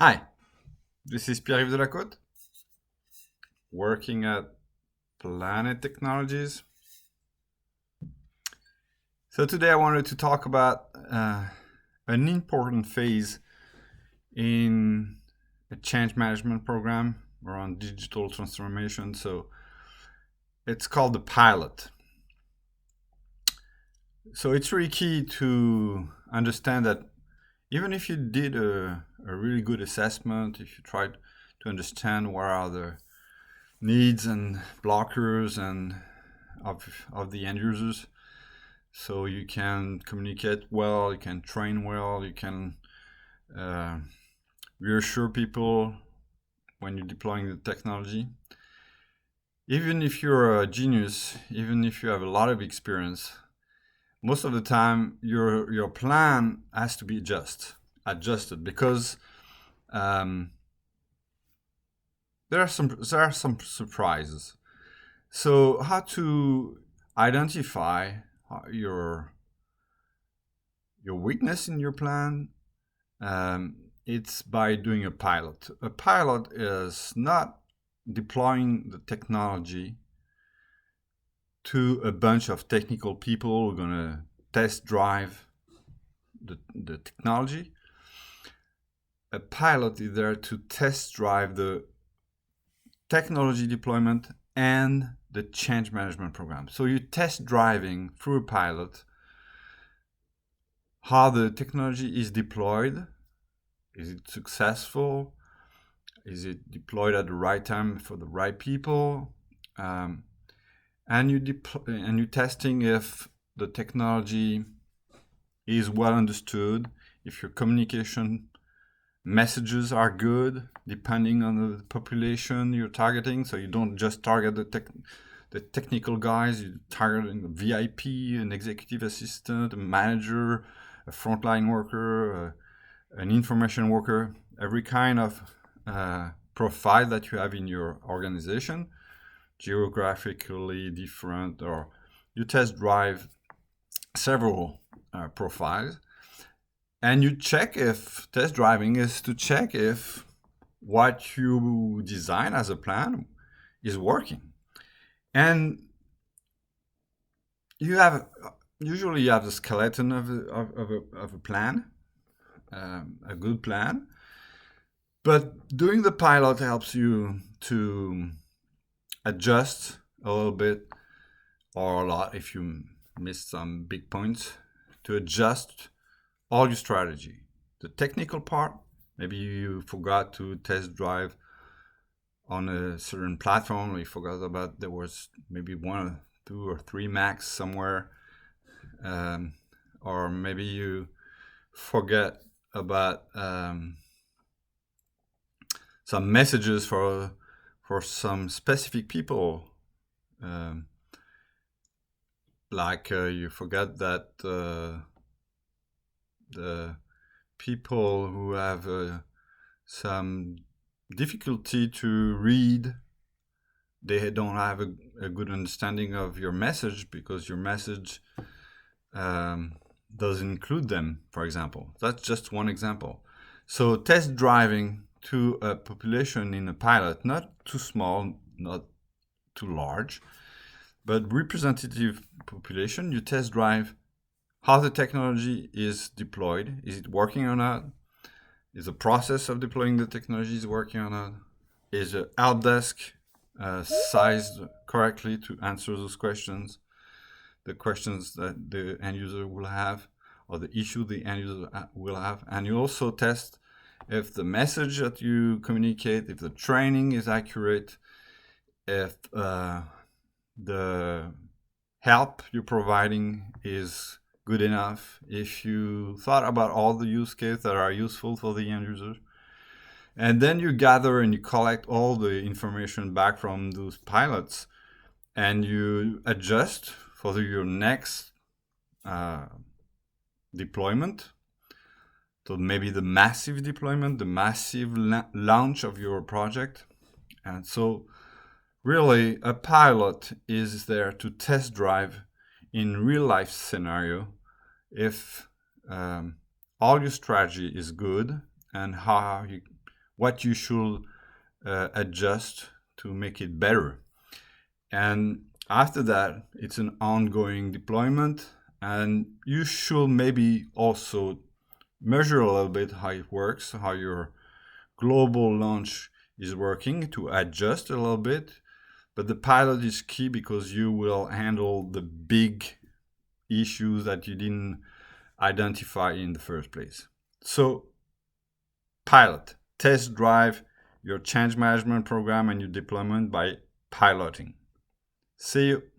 Hi, this is Pierre-Yves Delacote, working at Planet Technologies. So today I wanted to talk about an important phase in a change management program around digital transformation. So it's called the pilot. So it's really key to understand that even if you did a really good assessment, if you tried to understand what are the needs and blockers and of the end users, so you can communicate well, you can train well, you can uh, reassure people when you're deploying the technology. Even if you're a genius, even if you have a lot of experience, most of the time your plan has to be adjusted because um, there are some surprises. So how to identify your weakness in your plan? It's by doing a pilot. A pilot is not deploying the technology to a bunch of technical people who are going to test drive the technology. A pilot is there to test drive the technology deployment and the change management program. So you're test driving through a pilot how the technology is deployed. Is it successful? Is it deployed at the right time for the right people? And you're testing if the technology is well understood, if your communication messages are good, depending on the population you're targeting. So you don't just target the technical guys. You're targeting a VIP, an executive assistant, a manager, a frontline worker, an information worker, every kind of profile that you have in your organization, geographically different, or you test drive several profiles, and you check if test driving is to check if what you design as a plan is working. And you have usually you have the skeleton of a plan, a good plan. But doing the pilot helps you to adjust a little bit or a lot if you miss some big points, to adjust all your strategy. The technical part, maybe you forgot to test drive on a certain platform, or you forgot about there was maybe one or two or three Macs somewhere, or maybe you forget about some messages for some specific people, um, like you forget that the people who have some difficulty to read, they don't have a good understanding of your message because your message doesn't include them, for example. That's just one example. So test driving to a population in a pilot, not too small, not too large, but representative population, you test drive how the technology is deployed. Is it working or not? Is the process of deploying the technology is working or not? Is the help desk sized correctly to answer those questions, the questions that the end user will have, or the issue the end user will have? And you also test if the message that you communicate, if the training is accurate, if the help you're providing is good enough, if you thought about all the use cases that are useful for the end user. And then you gather and you collect all the information back from those pilots, and you adjust for your next deployment. So maybe the massive deployment, the massive launch of your project. And so really a pilot is there to test drive in real life scenario if all your strategy is good and how what you should adjust to make it better. And after that, it's an ongoing deployment, and you should maybe also measure a little bit how it works, how your global launch is working, to adjust a little bit. But the pilot is key because you will handle the big issues that you didn't identify in the first place. So, pilot, test drive your change management program and your deployment by piloting. See you.